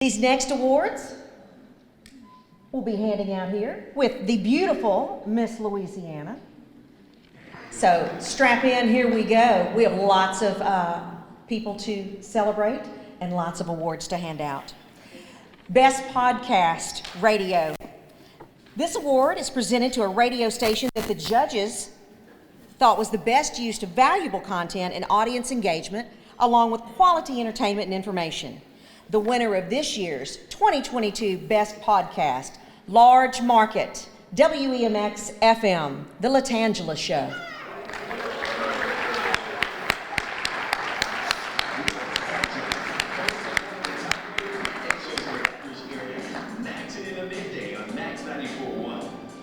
These next awards we'll be handing out here with the beautiful Miss Louisiana. So strap in, here we go. We have lots of people to celebrate and lots of awards to hand out. Best Podcast Radio. This award is presented to a radio station that the judges thought was the best use of valuable content and audience engagement, along with quality entertainment and information. The winner of this year's 2022 Best Podcast, Large Market, WEMX FM, The Latangela Show.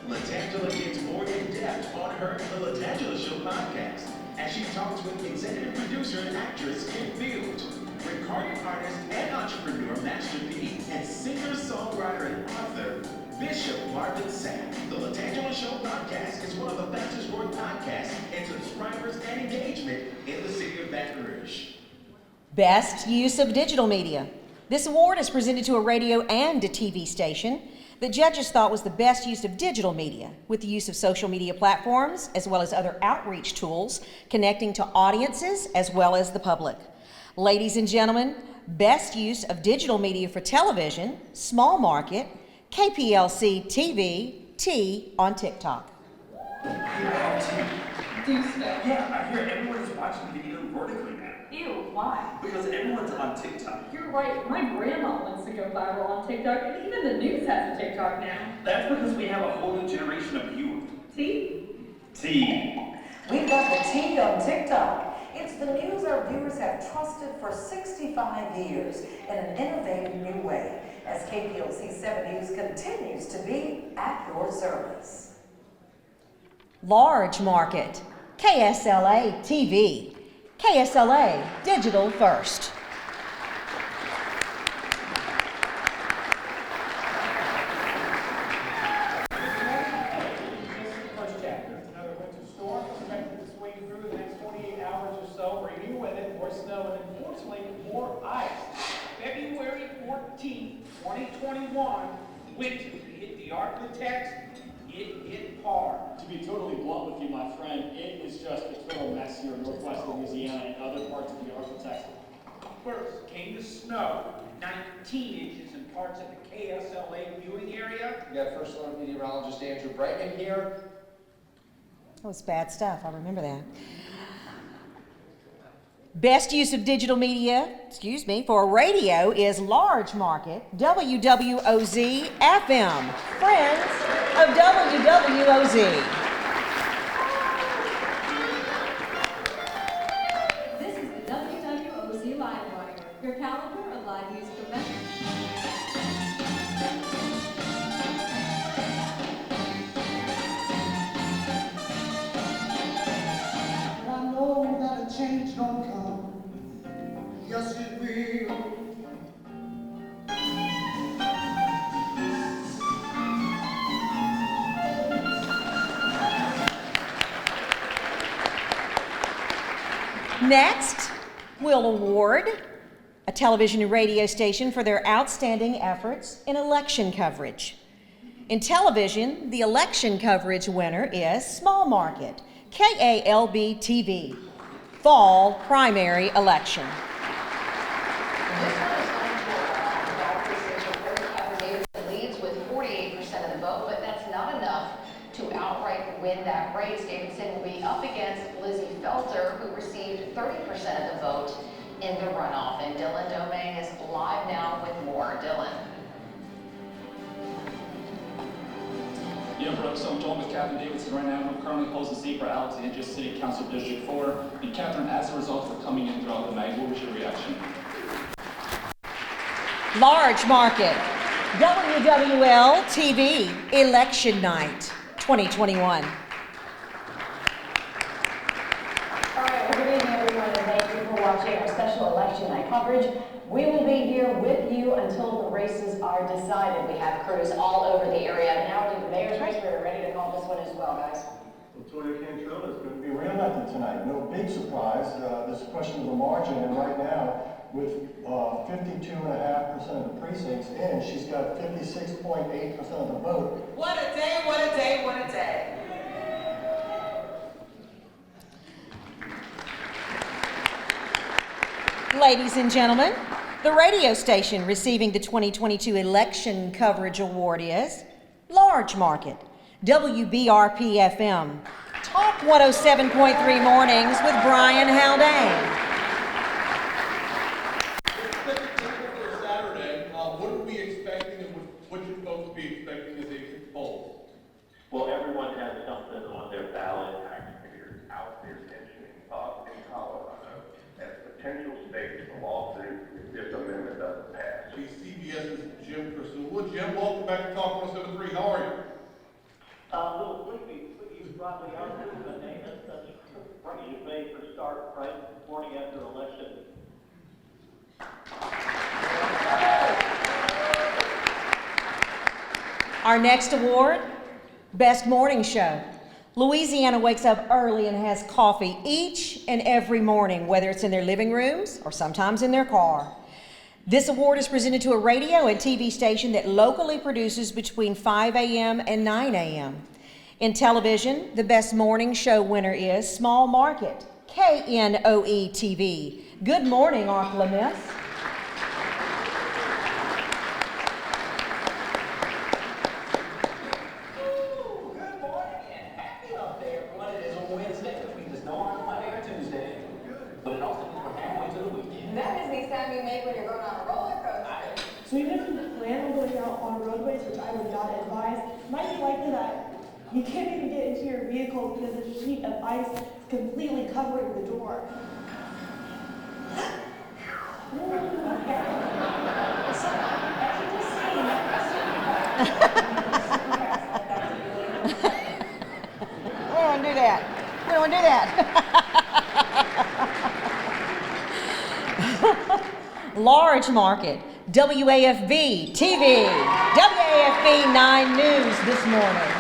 Latangela gets more in depth on her The Latangela Show podcast as she talks with executive producer and actress Kim Field, recording artist and entrepreneur Master P, and singer-songwriter and author Bishop Marvin Sapp. The Latangela Show podcast is one of the fastest growing podcasts in subscribers and engagement in the city of Baton Rouge. Best Use of Digital Media. This award is presented to a radio and a TV station that judges thought was the best use of digital media, with the use of social media platforms as well as other outreach tools connecting to audiences as well as the public. Ladies and gentlemen, best use of digital media for television, small market, KPLC TV, T on TikTok. Yeah, I hear everyone's watching video vertically now. Ew, why? Because everyone's on TikTok. You're right, my grandma wants to go viral on TikTok, and even the news has a TikTok now. That's because we have a whole new generation of viewers. T? T. We've got the T on TikTok. It's the news our viewers have trusted for 65 years in an innovative new way, as KPLC 7 News continues to be at your service. Large Market, KSLA TV, KSLA Digital First. First chapter. Another winter storm expected to swing through the next 48 hours or so, bringing with it more snow and unfortunately more ice. February 14th, 2021, winter hit the arc of the text. It hit hard. To be totally blunt with you, my friend, it is just a total mess here in northwest Louisiana and other parts of the Arkansas. First came the snow, 19 inches in parts of the KSLA viewing area. We got First Alert meteorologist Andrew Brightman here. That was bad stuff, I remember that. Best use of digital media, for radio is Large Market, WWOZ FM, Friends of WWOZ. This is the WWOZ Live Wire, your calendar of live news events. But I know that a change don't come. Yes, it will. Next, we'll award a television and radio station for their outstanding efforts in election coverage. In television, the election coverage winner is Small Market, KALB TV, Fall Primary Election. Leads with 48% of the vote, but that's not enough to outright win that race. Davidson will be up against Lizzie Felter, who received 30% of the vote in the runoff. And Dylan Domingue is live now with more. Dylan. Yeah, Brooke, so I'm joined with Catherine Davidson right now, who currently holds the seat for Alexandria City Council District 4. And Catherine, as the results were coming in throughout the night, what was your reaction? Large Market, WWL TV, Election Night 2021. All right, well, good evening, everyone, and thank you for watching our special election night coverage. We will be here with you until the races are decided. We have crews all over the area. And now the mayor's race, we're ready to call this one as well, guys. Latoya Cantrell is going to be reelected tonight. No big surprise. There's a question of the margin, and right now, with 52.5% of the precincts in. She's got 56.8% of the vote. What a day, what a day, what a day. Ladies and gentlemen, the radio station receiving the 2022 Election Coverage Award is Large Market, WBRP-FM, Talk 107.3 Mornings with Brian Haldane. Saturday, what are we expecting and what should folks be expecting as they hit the polls? Well, everyone has something on their ballot. Taxpayers out there mentioning us in Colorado as potential states for lawsuits if this amendment doesn't pass. CBS's Jim Pursuit. Well, Jim, welcome back to Talk 107.3. How are you? A little sleepy. You probably are too, but that's pretty you made for start right morning after election. Our next award, Best Morning Show. Louisiana wakes up early and has coffee each and every morning, whether it's in their living rooms or sometimes in their car. This award is presented to a radio and TV station that locally produces between 5 a.m. and 9 a.m. In television, the Best Morning Show winner is Small Market, KNOE TV. Good morning, Arkla Miss. Good morning and happy up there, everyone. It is a Wednesday, which means it's no longer Monday or Tuesday. But it also means we're halfway to the weekend. That is the sound you make when you're going on a roller coaster. So even if you plan on going out on roadways, which I would not advise, it might be likely that you can't even get into your vehicle because a sheet of ice is completely covering the door. We don't do that. We don't do that. Large Market, WAFB TV, WAFB 9 News this morning.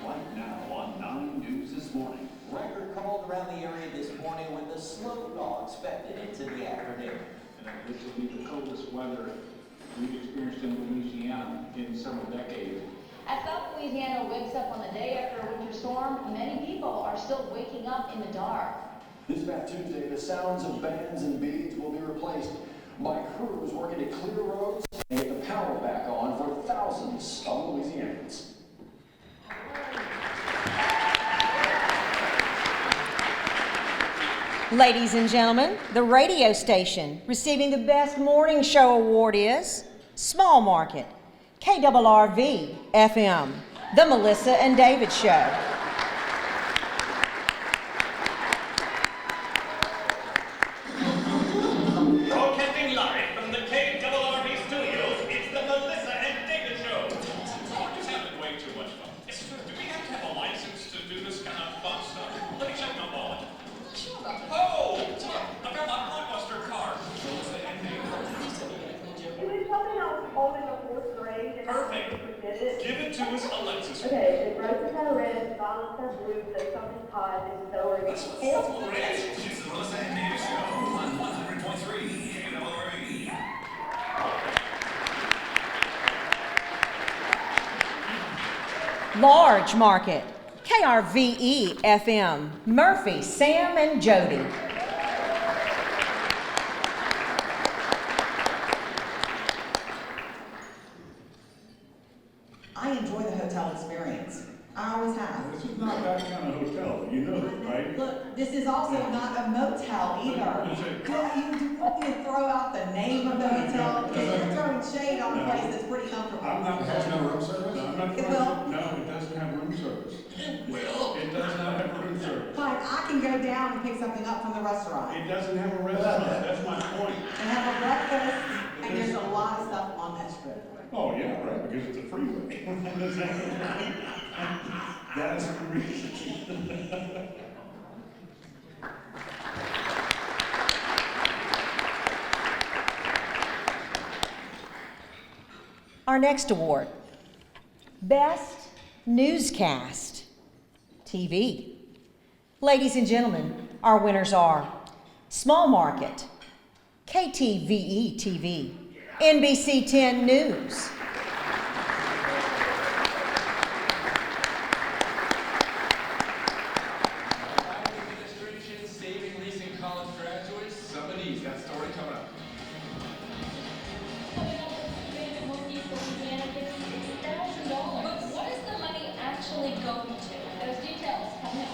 Right now on 9 News this morning. Record cold around the area this morning with a slow thaw expected into the afternoon. This will be the coldest weather we've experienced in Louisiana in several decades. As South Louisiana wakes up on the day after a winter storm, many people are still waking up in the dark. This past Tuesday, the sounds of bands and beads will be replaced by crews working to clear roads and get the power back on for thousands of Louisianans. Ladies and gentlemen, the radio station receiving the Best Morning Show award is Small Market, KRRV FM, The Melissa and David Show. Broadcasting live from the KRRV studios, it's the Melissa and David Show. We're just having way too much fun. Do we have to have a license to do this kind of fun stuff? Let me check my wallet. Oh, look, I found my Blockbuster card. Can you tell me how it's cold in the fourth grade? And Perfect. Give it to us, Alexis. Okay, the roses are red, violets are blue, the something's hot, and so are That's fourth grade. It's the Melissa and David Show on 100.3 KRRV. Large Market, KRVE FM, Murphy, Sam, and Jody. I enjoy the hotel experience. I always have. This is not that kind of hotel, you know that, right? Look, this is also not a motel either. Do you want me to throw out the name of the hotel? Because you're throwing shade on a place that's pretty comfortable. I'm not having no room service. No, I'm not It trying will. No, it doesn't have room service. Well, It does not have room service. Fine, I can go down and pick something up from the restaurant. It doesn't have a restaurant, that's my point. And have a breakfast, and there's a lot of stuff on that strip. Oh, yeah, right, because it's a freeway. That's the reason. Our next award, Best Newscast TV. Ladies and gentlemen, our winners are Small Market, KTVE TV, NBC 10 News, Administration saving recent college graduates. Somebody's got a story coming up. But what is the money actually going to? Those details coming up.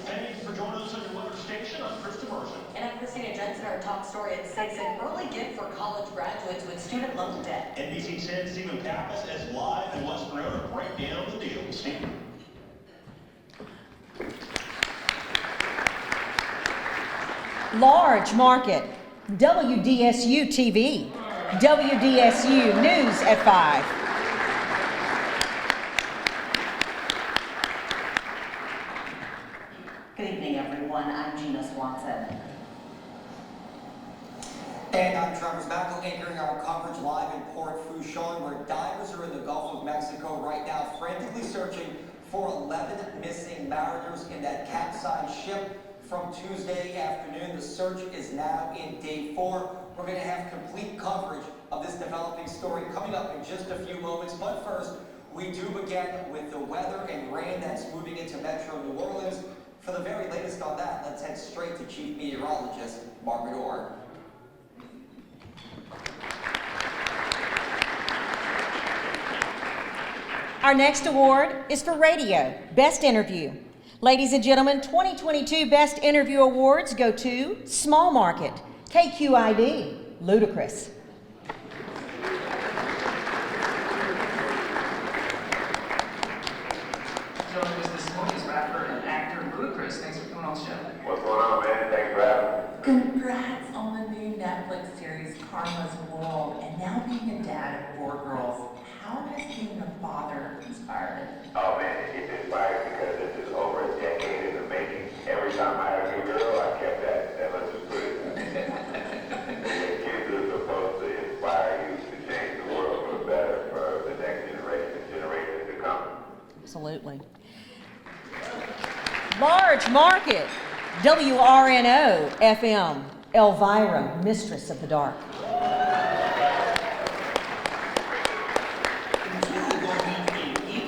Thank you for joining us on your weather station. I'm Chris Demerson. And I'm Christina Jensen. Our top story at 6, an early gift for college graduates with student loan debt. NBC 10's Stephen Pappas is live in West Monroe to break down the deal. Steve. Large Market, WDSU TV, WDSU News at 5. Good evening, everyone. I'm Gina Swanson. And I'm Travis Mackel, anchoring our coverage live in Port Fourchon, where divers are in the Gulf of Mexico right now, frantically searching for 11 missing mariners in that capsized ship from Tuesday afternoon. The search is now in day 4. We're going to have complete coverage of this developing story coming up in just a few moments. But first, we do begin with the weather and rain that's moving into Metro New Orleans. For the very latest on that, let's head straight to Chief Meteorologist Margaret Orr. Our next award is for radio, Best Interview. Ladies and gentlemen, 2022 Best Interview Awards go to Small Market, KQID, Ludacris. Joining us this morning is rapper and actor Ludacris. Thanks for coming on the show. What's going on, man? Thanks for having me. Congrats on the new Netflix series Karma's World, and now being a dad of 4 girls. How has being a father inspired you? Oh man, it's inspired because this is over a decade in the making. Every time I had a new girl, I kept that. Let's just put it. The kids are supposed to inspire you to change the world for the better for the next generation and generations to come. Absolutely. Large Market, WRNO FM, Elvira, Mistress of the Dark.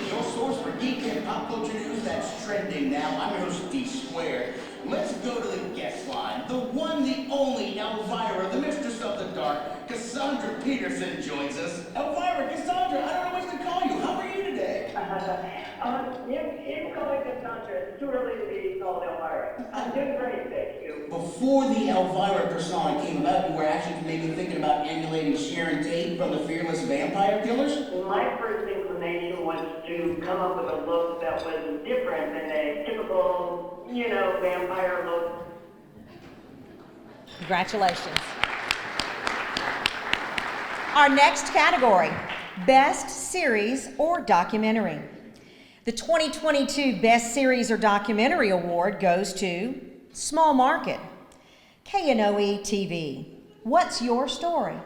Your source for geek and pop culture news that's trending now. I'm your host, D Squared. Let's go to the guest line. The one, the only Elvira, the Mistress of the Dark, Cassandra Peterson joins us. Elvira, Cassandra, I don't know what to call you. How are you today? You can call me Cassandra. It's too early to be called Elvira. I'm doing great, thank you. Before the Elvira persona came about, you were actually maybe thinking about emulating Sharon Tate from the Fearless Vampire Killers? My first inclination was to come up with a look that was different than a typical, vampire look. Congratulations. Our next category, Best Series or Documentary. The 2022 Best Series or Documentary Award goes to Small Market, KNOE TV. What's your story?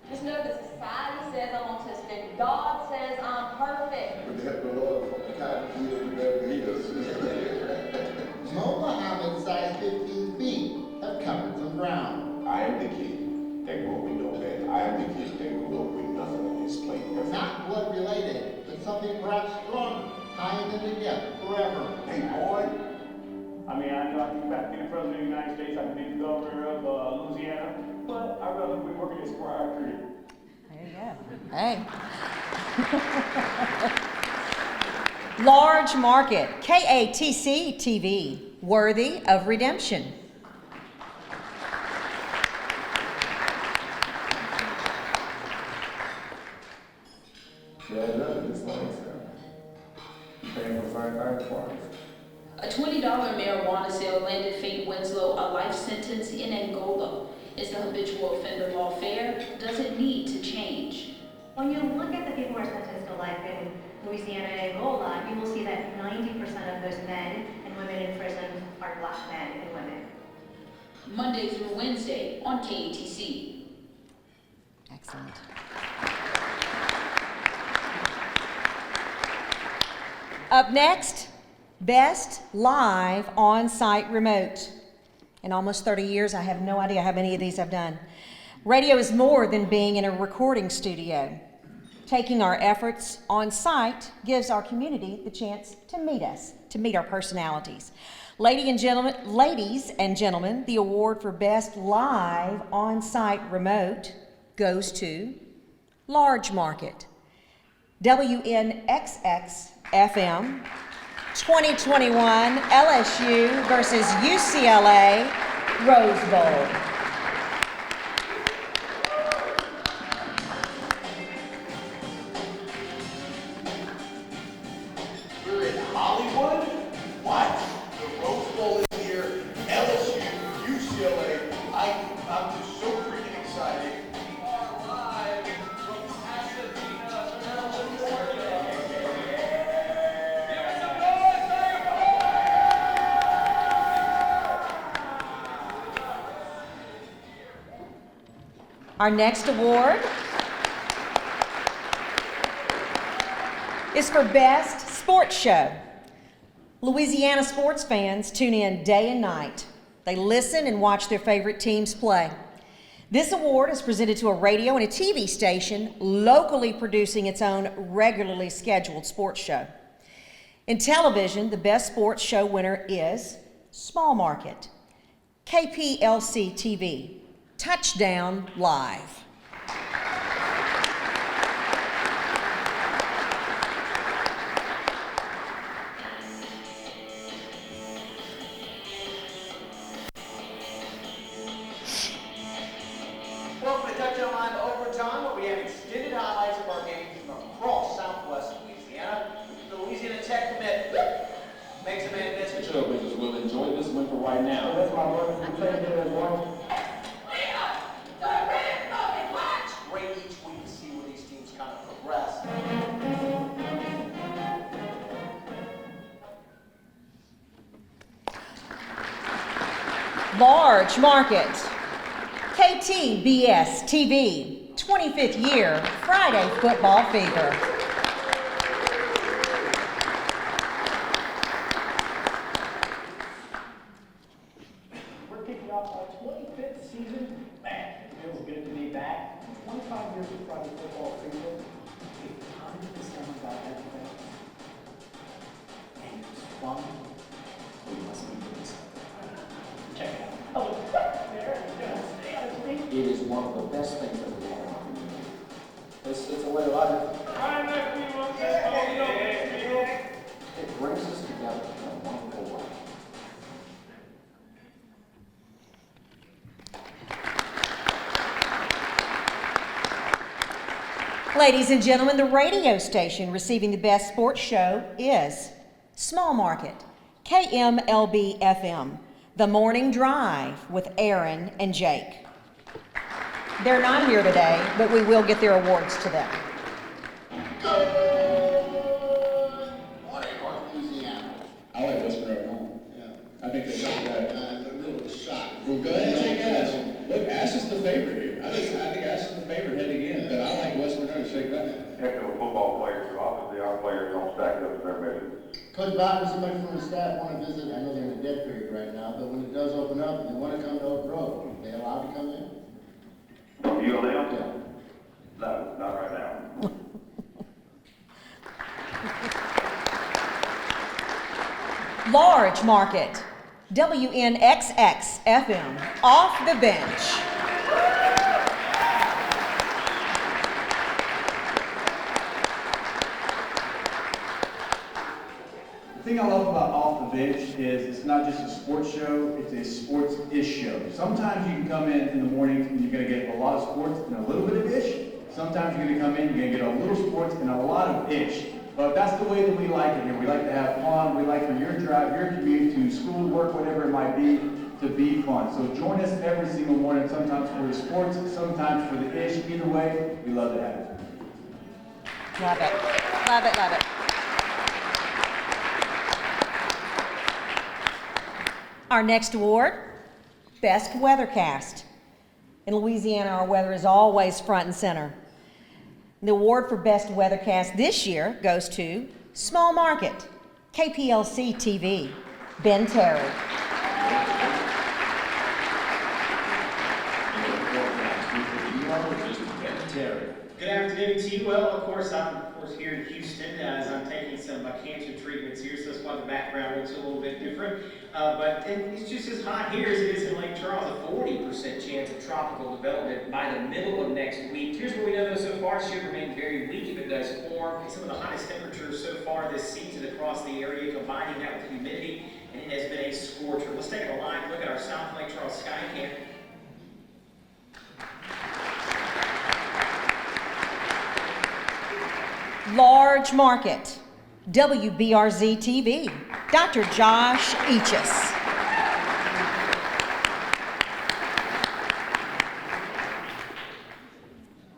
Just know that society says I'm autistic. God says I'm perfect. With the help of the Lord, God will do whatever He does. Mo Muhammad, size 15 feet, have covered some ground. I am the kid. That will be no bad. I am the kid that will bring nothing on his plate. Not blood related, but something perhaps stronger, tying them together forever. Hey, boy. I mean, I know I think about being the president of the United States, I can be the governor of Louisiana, but I'd rather be working this for our career. There you go. Hey. Large Market, KATC TV, worthy of redemption. Yeah, nothing is like paying for $5 twice. A $20 marijuana sale landed Fate Winslow a life sentence in Angola. Is the habitual offender law fair? Does it need to change? When you look at the people who are sentenced to life in Louisiana and Angola, you will see that 90% of those men and women in prison are Black men and women. Monday through Wednesday on KATC. Excellent. Up next, Best Live On-Site Remote. In almost 30 years, I have no idea how many of these I've done. Radio is more than being in a recording studio. Taking our efforts on site gives our community the chance to meet us, to meet our personalities. Ladies and gentlemen, the award for Best Live On-Site Remote goes to Large Market, WNXX FM, 2021 LSU versus UCLA Rose Bowl. We're in Hollywood? What? The Rose Bowl is here. LSU, UCLA. I'm just so freaking excited. Live from Pasadena, California. Our next award is for Best Sports Show. Louisiana sports fans tune in day and night. They listen and watch their favorite teams play. This award is presented to a radio and a TV station locally producing its own regularly scheduled sports show. In television, the Best Sports Show winner is Small Market, KPLC TV, Touchdown Live. Welcome to Touchdown Live Overtime, where we have extended highlights of our games from across Southwest Louisiana. The Louisiana Tech commit makes a man miss. The Trailblazers will enjoy this win for right now. That's my word. We play here as well. It's great each week to see where these teams kind of progress. Large Market, KTBS TV, 25th year Friday Football Fever. We're kicking off our 25th season. Man, it feels good to be back. 25 years of Friday Football Fever. How did this come about everything? And it was fun. We must be doing something. Check it out. Oh, there it goes. It is one of the best things that we have in our community. It's a way of life. It brings us together in a wonderful way. Ladies and gentlemen, the radio station receiving the Best Sports Show is Small Market, KMLB FM, The Morning Drive with Aaron and Jake. They're not here today, but we will get their awards to them. Morning, North Louisiana. I like West Monroe. Yeah. I think they got that. I'm a little shocked. Well, go ahead and take Ash. Look, Ash is the favorite here. I think Ash is the favorite heading in, but I like West Monroe to shake that. Heck of a football players, so obviously our players don't stack up to their measure. Coach Bob and somebody from the staff want to visit. I know they're in a dead period right now, but when it does open up and they want to come to Oak Grove, are they allowed to come in? From ULM? Yeah. No, not right now. Large Market, WNXX FM, Off the Bench. The thing I love about Off the Bench is it's not just a sports show, it's a sports-ish show. Sometimes you can come in the morning and you're going to get a lot of sports and a little bit of ish. Sometimes you're going to come in, you're going to get a little sports and a lot of ish. But that's the way that we like it here. We like to have fun. We like for your drive, your commute to school, work, whatever it might be, to be fun. So join us every single morning, sometimes for the sports, sometimes for the ish. Either way, we love to have it. Love it, love it, love it. Our next award, Best Weathercast. In Louisiana, our weather is always front and center. The award for Best Weathercast this year goes to Small Market, KPLC TV, Ben Terry. Good afternoon to you. Well, of course, I'm here in Houston as I'm taking some cancer treatments here, so that's why the background looks a little bit different. But it's just as hot here as it is in Lake Charles. A 40% chance of tropical development by the middle of next week. Here's what we know though so far. It should remain very weak if it does form. Some of the hottest temperatures so far this season across the area, combining that with humidity, and it has been a scorcher. Let's take a live look at our South Lake Charles sky cam. Large Market, WBRZ TV, Dr. Josh Eachus.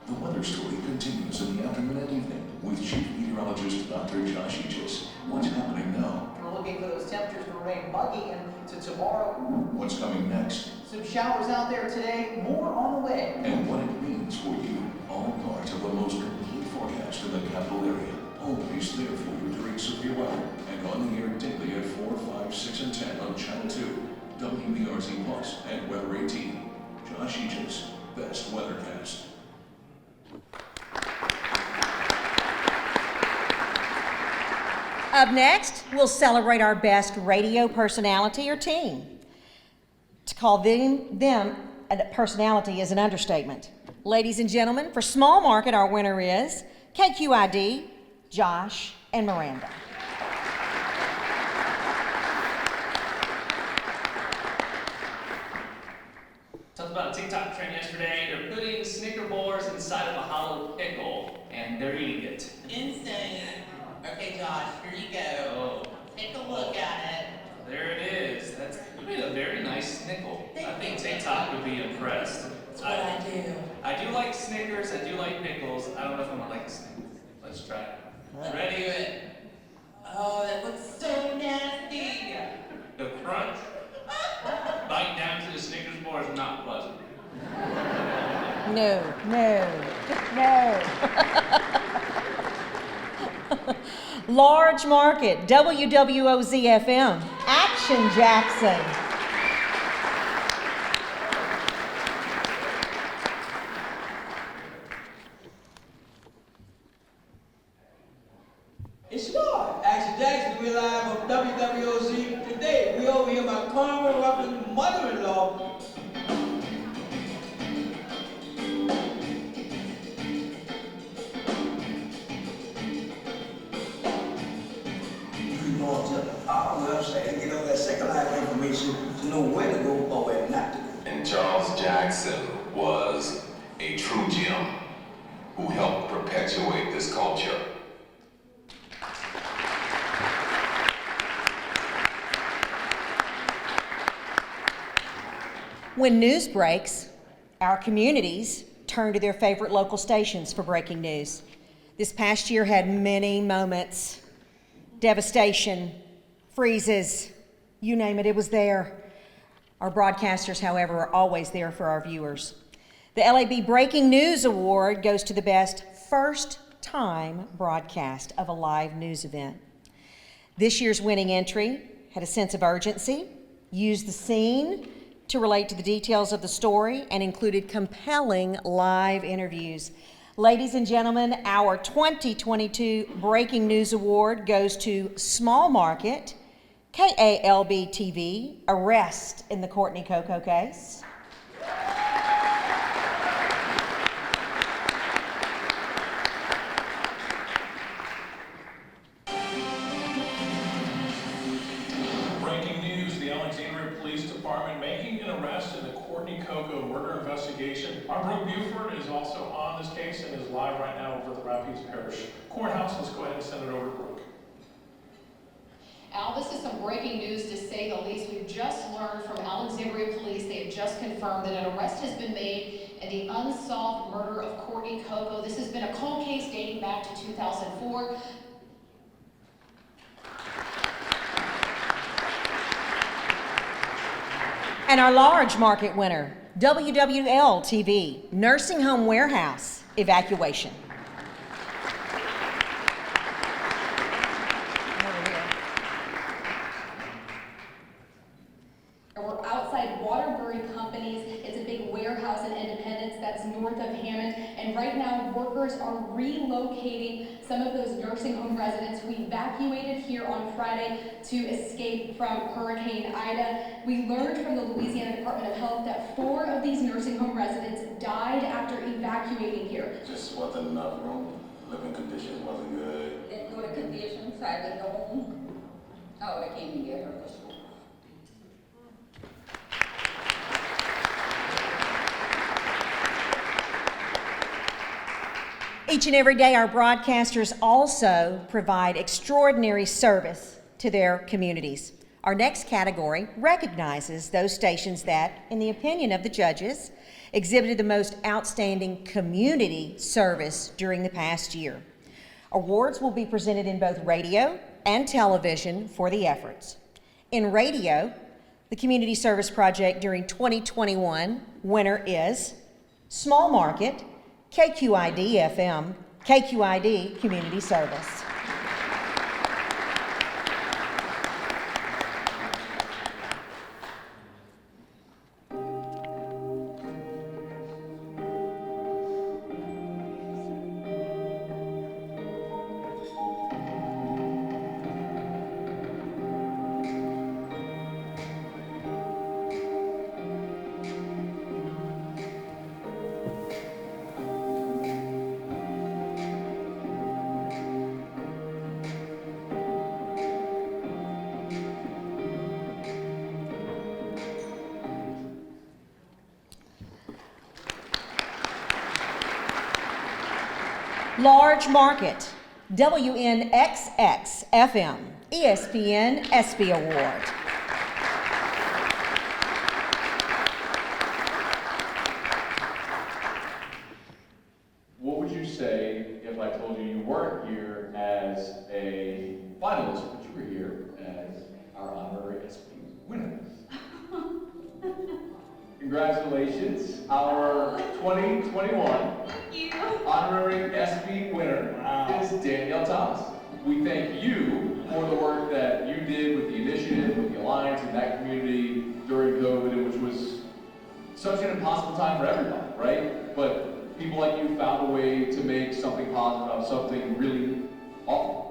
The weather story continues in the afternoon and evening with Chief Meteorologist Dr. Josh Eachus. What's happening now? We're looking for those temperatures to remain muggy into tomorrow. What's coming next? Some showers out there today, more on the way. And what it means for you. All part of the most complete forecast in the capital area. Always there for you during severe weather. And on the air daily at 4, 5, 6, and 10 on Channel 2, WBRZ Plus, and Weather 18. Josh Eachus, Best Weathercast. Up next, we'll celebrate our best radio personality or team. To call them a personality is an understatement. Ladies and gentlemen, for Small Market, our winner is KQID, Josh and Miranda. Talked about a TikTok trend yesterday. They're putting Snicker bars inside of a hollow pickle, and they're eating it. Insane. Okay, Josh, here you go. Take a look at it. There it is. You made a very nice nickel. I think TikTok would be impressed. That's what I do. I do like Snickers. I do like pickles. I don't know if I'm gonna like a Snickers. Let's try it. Ready? Do it. Oh, that looks so nasty. The crunch. Bite down to the Snickers bar is not pleasant. No. Large Market, WWOZ-FM, Action Jackson. It's live. Action Jackson, we're live on WWOZ. Today, we over here by Carmen Ruffins' mother-in-law. You can go to our website and get all that Second Life information to know where to go or where not to go. And Charles Jackson was a true gem who helped perpetuate this culture. When news breaks, our communities turn to their favorite local stations for breaking news. This past year had many moments. Devastation, freezes, you name it, it was there. Our broadcasters, however, are always there for our viewers. The LAB Breaking News Award goes to the best first-time broadcast of a live news event. This year's winning entry had a sense of urgency, used the scene to relate to the details of the story, and included compelling live interviews. Ladies and gentlemen, our 2022 Breaking News Award goes to Small Market, KALB TV, Arrest in the Courtney Coco Case. Breaking news, the Alexandria Police Department making an arrest in the Courtney Coco murder investigation. Our Brooke Buford is also on this case and is live right now over at the Rapides Parish Courthouse. Let's go ahead and send it over to Brooke. Al, this is some breaking news to say the least. We've just learned from Alexandria Police, they have just confirmed that an arrest has been made in the unsolved murder of Courtney Coco. This has been a cold case dating back to 2004. And our Large Market winner, WWL TV, Nursing Home Warehouse Evacuation. course, are relocating some of those nursing home residents who evacuated here on Friday to escape from Hurricane Ida. We learned from the Louisiana Department of Health that 4 of these nursing home residents died after evacuating here. Just wasn't enough room. Living conditions wasn't good. Didn't know the conditions, I didn't go home. Oh, they came and get her for school. Each and every day, our broadcasters also provide extraordinary service to their communities. Our next category recognizes those stations that, in the opinion of the judges, exhibited the most outstanding community service during the past year. Awards will be presented in both radio and television for the efforts. In radio, the Community Service Project during 2021 winner is Small Market, KQID FM, KQID Community Service. Large Market, WNXX FM, ESPN ESPY Award. What would you say if I told you you weren't here as a finalist, but you were here as our honorary ESPY winner? Congratulations, our 2021 honorary ESPY winner is Danielle Thomas. We thank you for the work that you did with the initiative, with the Alliance, and that community during COVID, which was such an impossible time for everybody, right? But people like you found a way to make something positive out of something really awful.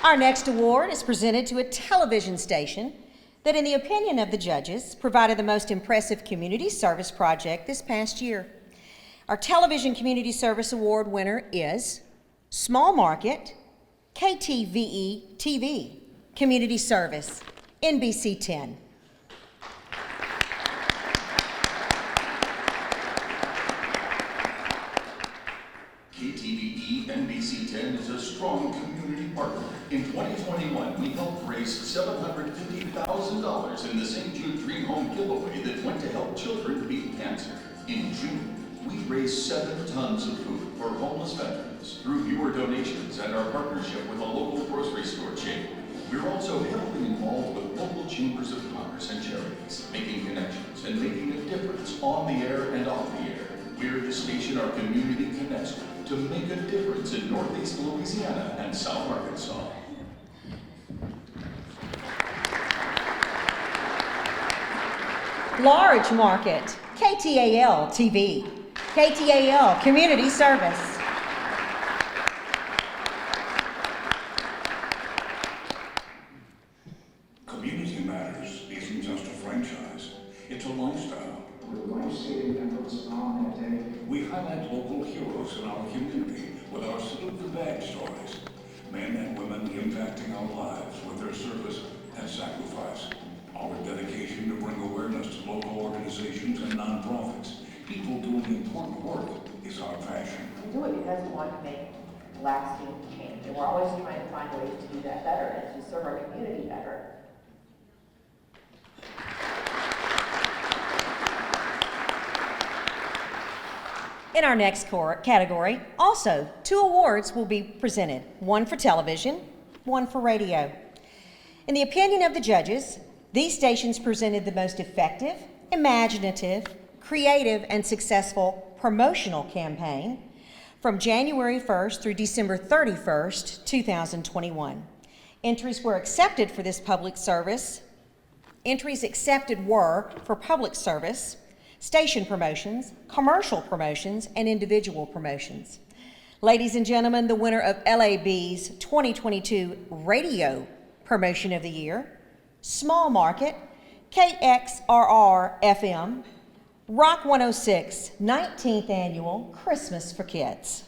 Our next award is presented to a television station that, in the opinion of the judges, provided the most impressive community service project this past year. Our Television Community Service Award winner is Small Market, KTVE TV, Community Service, NBC 10. KTVE NBC 10 is a strong community partner. In 2021, we helped raise $750,000 in the St. Jude Dream Home giveaway that went to help children beat cancer. In June, we raised 7 tons of food for homeless veterans through viewer donations and our partnership with a local grocery store chain. We're also heavily involved with local chambers of commerce and charities, making connections and making a difference on the air and off the air. We're the station our community connects with to make a difference in Northeast Louisiana and South Arkansas. Large Market, KTAL TV, KTAL Community Service. Community Matters isn't just a franchise, it's a lifestyle. We're life-saving efforts on that day. We highlight local heroes in our community with our Salute the Bag stories. Men and women impacting our lives with their service and sacrifice. Our dedication to bring awareness to local organizations and nonprofits, people doing important work, is our passion. We do it because we want to make lasting change, and we're always trying to find ways to do that better and to serve our community better. In our next category, also 2 awards will be presented, one for television, one for radio. In the opinion of the judges, these stations presented the most effective, imaginative, creative, and successful promotional campaign from January 1st through December 31st, 2021. Entries were accepted for this public service Entries accepted were for public service, station promotions, commercial promotions, and individual promotions. Ladies and gentlemen, the winner of LAB's 2022 Radio Promotion of the Year, Small Market, KXRR FM, Rock 106, 19th Annual Christmas for Kids.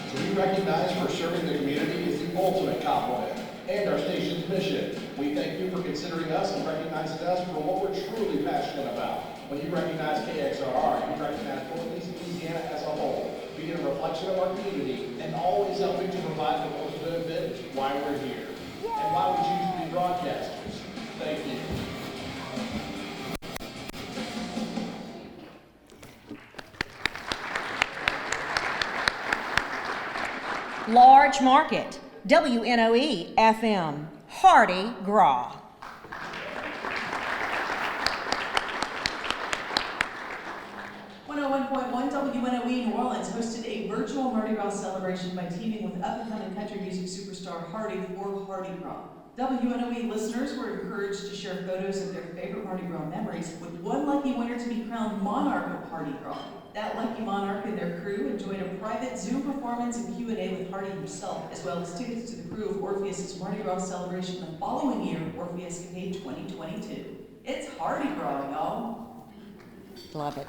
To be recognized for serving the community is the ultimate compliment and our station's mission. We thank you for considering us and recognizing us for what we're truly passionate about. When you recognize KXRR, you recognize Northeast Louisiana as a whole, being a reflection of our community and always helping to provide the most benefit is why we're here and why we choose to be broadcasters. Thank you. Large Market, WNOE FM, Hardy Gras. WNOE New Orleans hosted a virtual Mardi Gras celebration by teaming with up-and-coming country music superstar Hardy for Hardy Gras. WNOE listeners were encouraged to share photos of their favorite Mardi Gras memories, with one lucky winner to be crowned Monarch of Hardy Gras. That lucky monarch and their crew enjoyed a private Zoom performance and Q&A with Hardy himself, as well as tickets to the crew of Orpheus's Mardi Gras celebration the following year, Orpheuscapade 2022. It's Hardy Gras, y'all. Love it.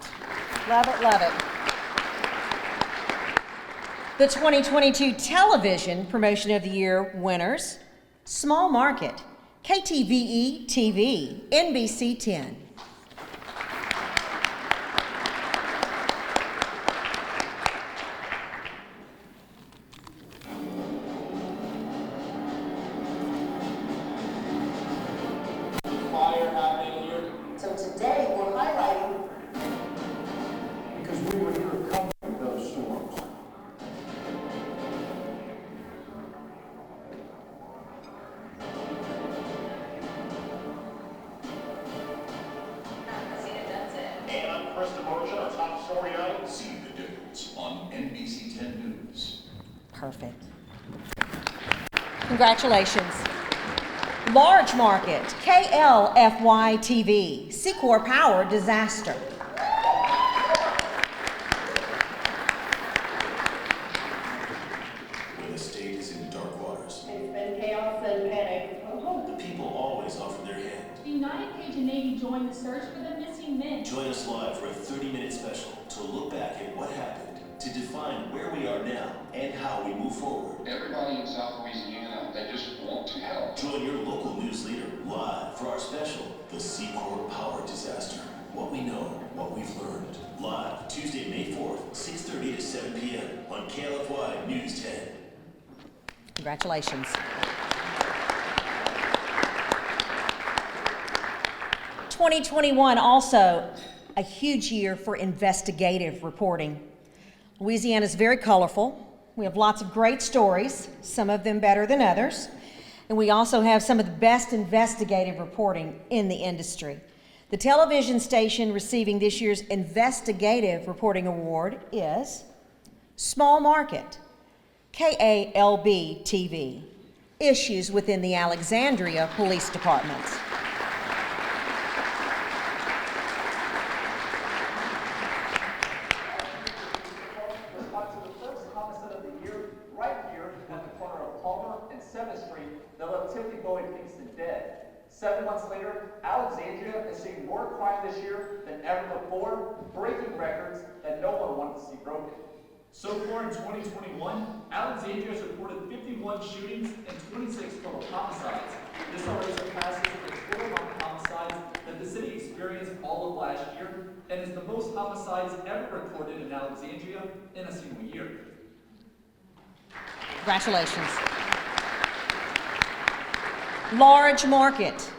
Love it, love it. The 2022 Television Promotion of the Year winners, Small Market, KTVE TV, NBC 10. Fire happening here. So today we're highlighting Because we were here covering those storms. And I'm Chris DeMotion, our top story item. See the difference on NBC 10 News. Perfect. Congratulations. Large Market, KLFY TV, Secor Power Disaster. When the state is in dark waters, It's been chaos and panic. the people always offer their hand. The United Page and Navy joined the search for the missing men. Join us live for a 30-minute special to look back at what happened, to define where we are now and how we move forward. Everybody in South Louisiana, they just want to help. Join your local news leader live for our special, The Secor Power Disaster. What we know, what we've learned. Live Tuesday, May 4th, 6:30 to 7 p.m. on KLFY News 10. Congratulations. '21 also a huge year for investigative reporting. Louisiana is very colorful. We have lots of great stories, some of them better than others. And we also have some of the best investigative reporting in the industry. The television station receiving this year's Investigative Reporting Award is Small Market, KALB TV, Issues Within the Alexandria Police Department. Up to the first homicide of the year, right here at the corner of Palmer and 7th Street, that left Tiffany Boyd Kingston dead. 7 months later, Alexandria has seen more crime this year than ever before, breaking records that no one wanted to see broken. So far in 2021, Alexandria has reported 51 shootings and 26 total homicides. This already surpasses the total amount of homicides that the city experienced all of last year and is the most homicides ever recorded in Alexandria in a single year. Congratulations. Large Market,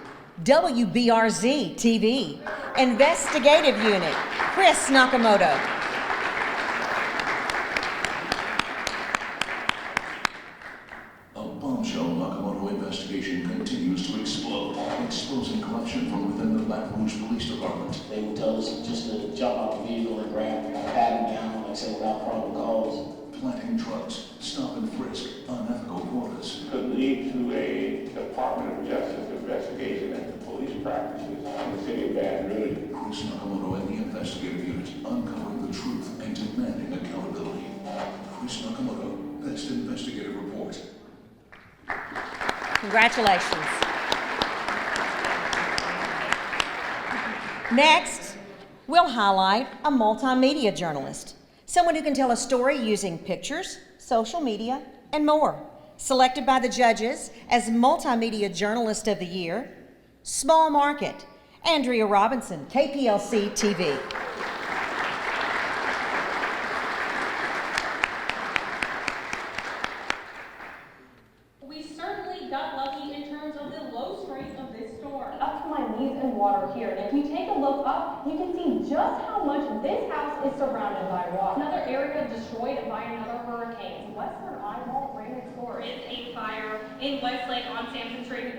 WBRZ TV, Investigative Unit, Chris Nakamoto. A bombshell Nakamoto investigation continues to explode, exposing corruption from within the Baton Rouge Police Department. They would tell us just to jump out the vehicle and grab, pat them down, like I said, without probable cause. Planting trucks, stop and frisk, unethical quotas. Could lead to a Department of Justice investigation into police practices in the city of Baton Rouge. Chris Nakamoto and the investigative unit uncovering the truth and demanding accountability. Chris Nakamoto, Best Investigative Report. Congratulations. Next, we'll highlight a multimedia journalist, someone who can tell a story using pictures, social media, and more. Selected by the judges as Multimedia Journalist of the Year, Small Market, Andrea Robinson, KPLC TV. We certainly got lucky in terms of the low strength of this storm. Up to my knees in water here, and if you take a look up, you can see just how much this house is surrounded by water. Another area destroyed by another hurricane. Western Eyeball ran its course. With a fire in Westlake on Sampson Street.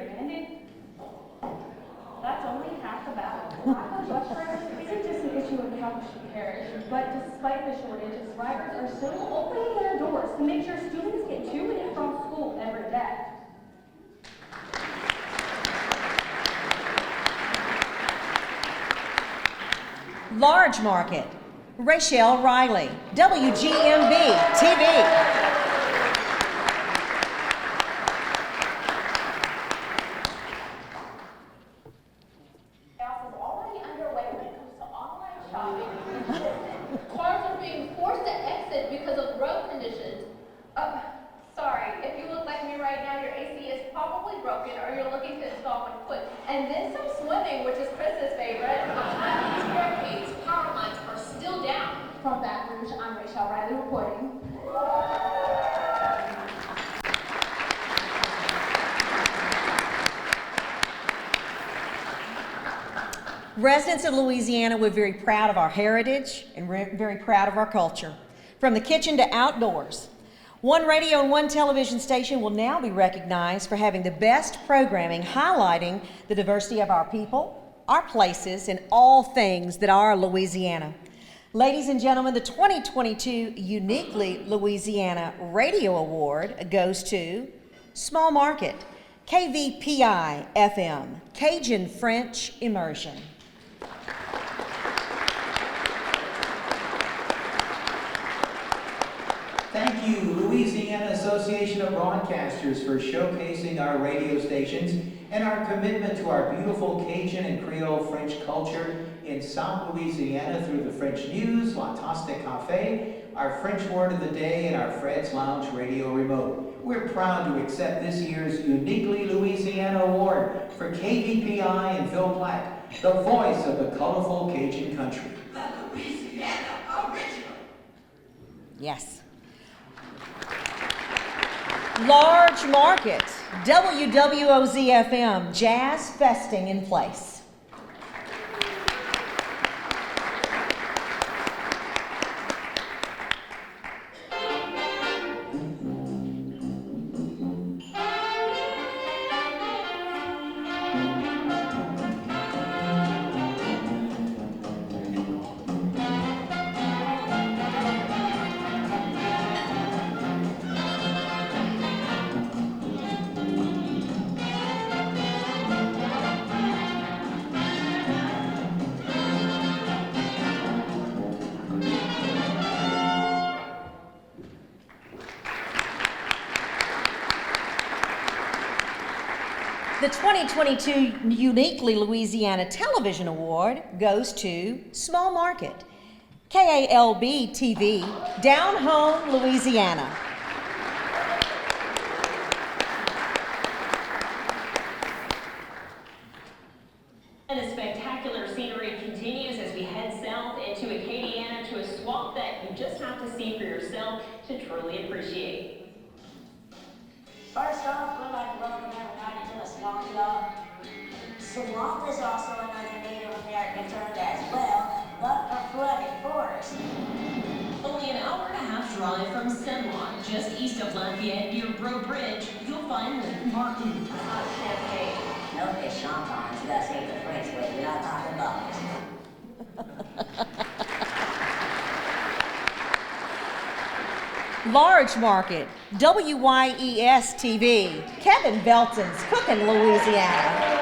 That's only half the battle. Lack of bus drivers isn't just an issue of Calhoun Parish, but despite the shortage, survivors are still opening their doors to make sure students get to and from school every day. Large Market, Rachel Riley, WGMB TV. Cars are being forced to exit because of road conditions. Sorry, if you look like me right now, your AC is probably broken or you're looking to install one foot. And then some swimming, which is Chris's favorite. Behind these barricades, power lines are still down. From Baton Rouge, I'm Rachel Riley reporting. Residents of Louisiana, we're very proud of our heritage and we're very proud of our culture. From the kitchen to outdoors, one radio and one television station will now be recognized for having the best programming highlighting the diversity of our people, our places, and all things that are Louisiana. Ladies and gentlemen, the 2022 Uniquely Louisiana Radio Award goes to Small Market, KVPI FM, Cajun French Immersion. Thank you, Louisiana Association of Broadcasters, for showcasing our radio stations and our commitment to our beautiful Cajun and Creole French culture in South Louisiana through the French News, La Tasse de Café, our French Word of the Day, and our Fred's Lounge Radio Remote. We're proud to accept this year's Uniquely Louisiana Award for KVPI and Phil Platt, the voice of the colorful Cajun country. The Louisiana original. Yes. Large Market, WWOZ-FM, Jazz Festing in Place. The 2022 Uniquely Louisiana Television Award goes to Small Market, KALB TV, Down Home, Louisiana. And the spectacular scenery continues as we head south into Acadiana to a swamp that you just have to see for yourself to truly appreciate. First off, we'd like to welcome everybody to the swamp yard. Swamp is also another Native American term as well, but a flooded forest. Only an hour and a half drive from Senwa, just east of Lafayette near Bro Bridge, you'll find Lake Martin. just hate the French way. We're not talking about this. Large market, WYES TV, Kevin Belton's Cooking, Louisiana.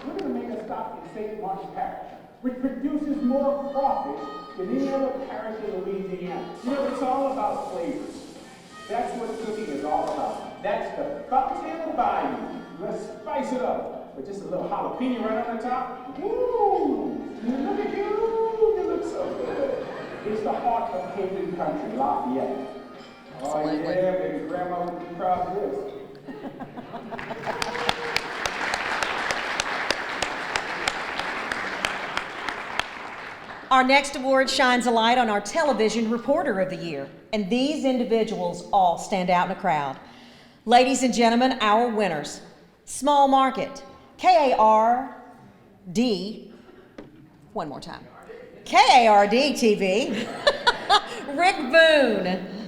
We're going to make a stop in St. Mark's Parish, which produces more crawfish than any other parish in Louisiana. You know, it's all about flavors. That's what cooking is all about. That's the fountain of the bayou. Let's spice it up with just a little jalapeno right on the top. Woo! Look at you! You look so good. It's the heart of Cajun country, Lafayette. Oh yeah, baby, grandma would be proud of this. Our next award shines a light on our television reporter of the year, and these individuals all stand out in a crowd. Ladies and gentlemen, our winners. Small Market, KARD, one more time, KARD TV, Rick Boone.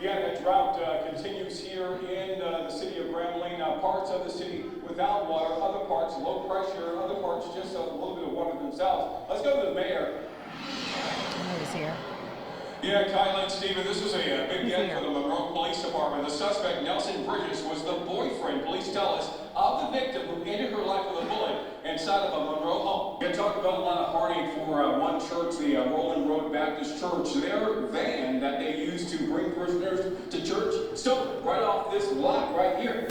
Yeah, the drought continues here in the city of Grambling. Parts of the city without water, other parts low pressure, other parts just a little bit of water themselves. Let's go to the mayor. He's here. Yeah, Kyla and Stephen, this is a big get for the Monroe Police Department. The suspect, Nelson Bridges, was the boyfriend, police tell us, of the victim who ended her life with a bullet inside of a Monroe home. We're talking about a lot of heartache for one church, the Rolling Road Baptist Church. Their van that they used to bring prisoners to church stolen right off this lot right here.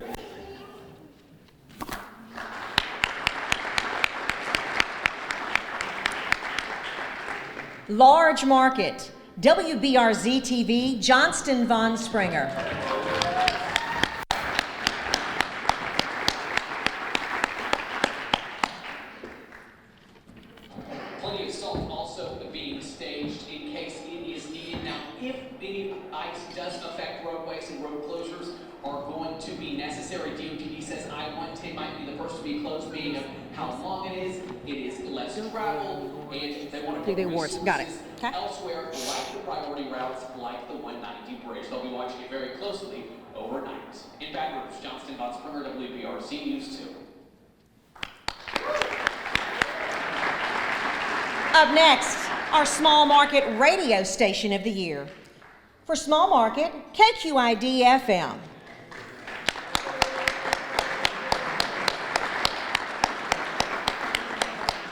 Large Market, WBRZ TV, Johnston Von Springer. Plenty of salt also being staged in case it is needed. Now, if the ice does affect roadways and road closures are going to be necessary, DOTD says I-110 might be the first to be closed, meaning of how long it is less travel, and they want to Do the awards. Got it. Okay. elsewhere like the priority routes like the 190 bridge. They'll be watching it very closely overnight. In Baton Rouge, Johnston Von Springer, WBRZ News 2. Up next, our Small Market Radio Station of the Year. For Small Market, KQID FM.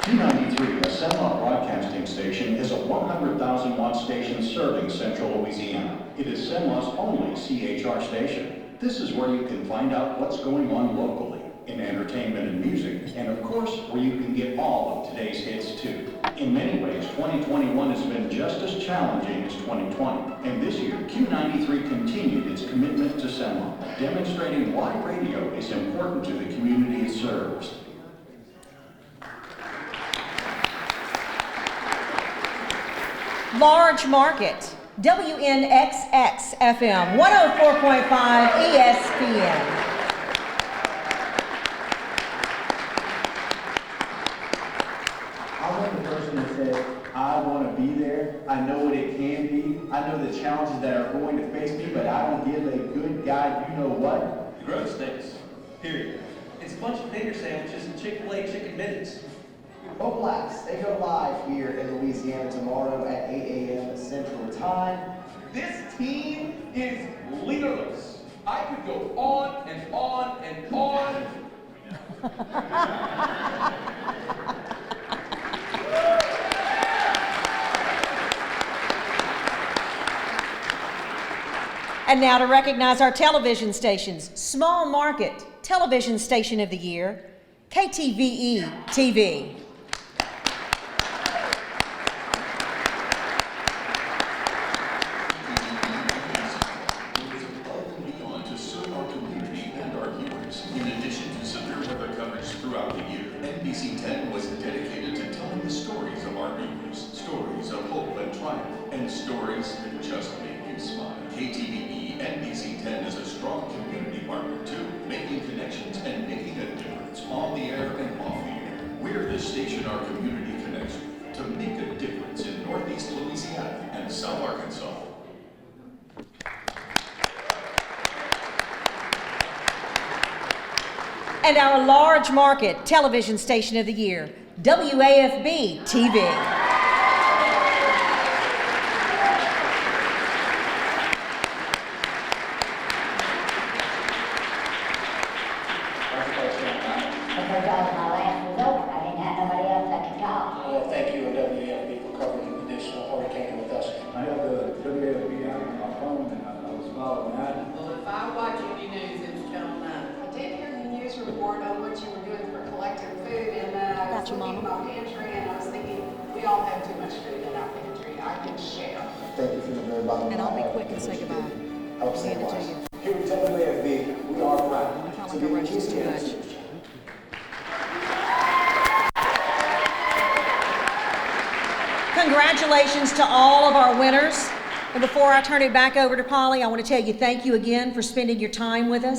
Q93, a Semlop broadcasting station, is a 100,000-watt station serving central Louisiana. It is Semlop's only CHR station. This is where you can find out what's going on locally, in entertainment and music, and of course, where you can get all of today's hits too. In many ways, 2021 has been just as challenging as 2020. And this year, Q93 continued its commitment to Semlop, demonstrating why radio is important to the community it serves. Large Market, WNXX FM, 104.5 ESPN. I want the person that says, I want to be there, I know what it can be, I know the challenges that are going to face me, but I don't give a good guy, you know what? The growth stakes, period. It's a bunch of finger sandwiches and Chick-fil-A chicken minutes. Go Blacks, they go live here in Louisiana tomorrow at 8 a.m. Central Time. This team is leaderless. I could go on and on and on. And now to recognize our television stations, Small Market Television Station of the Year, KTVE TV. Throughout the year, NBC 10 was dedicated to telling the stories of our neighbors, stories of hope and triumph, and stories that just make you smile. KTVE NBC 10 is a strong community partner too, making connections and making a difference. our community connection to make a difference in Northeast Louisiana and South Arkansas. And our large market television station of the year, WAFB TV. Well, thank you, WFB, for covering the additional hurricane with us. I have the WFB app on my phone, and I was following that. Well, if I watch any news, it's Channel 9. I did hear the news report on what you were doing for collecting food, and I was looking at my pantry, and I was thinking, we all have too much food in our pantry. I can share. Thank you from the very bottom of my heart. And I'll be quick and say goodbye. Help Hand it to you. Here at WFB, we are proud. I felt like I rushed this too much. Congratulations to all of our winners. And before I turn it back over to Polly, I want to tell you thank you again for spending your time with us.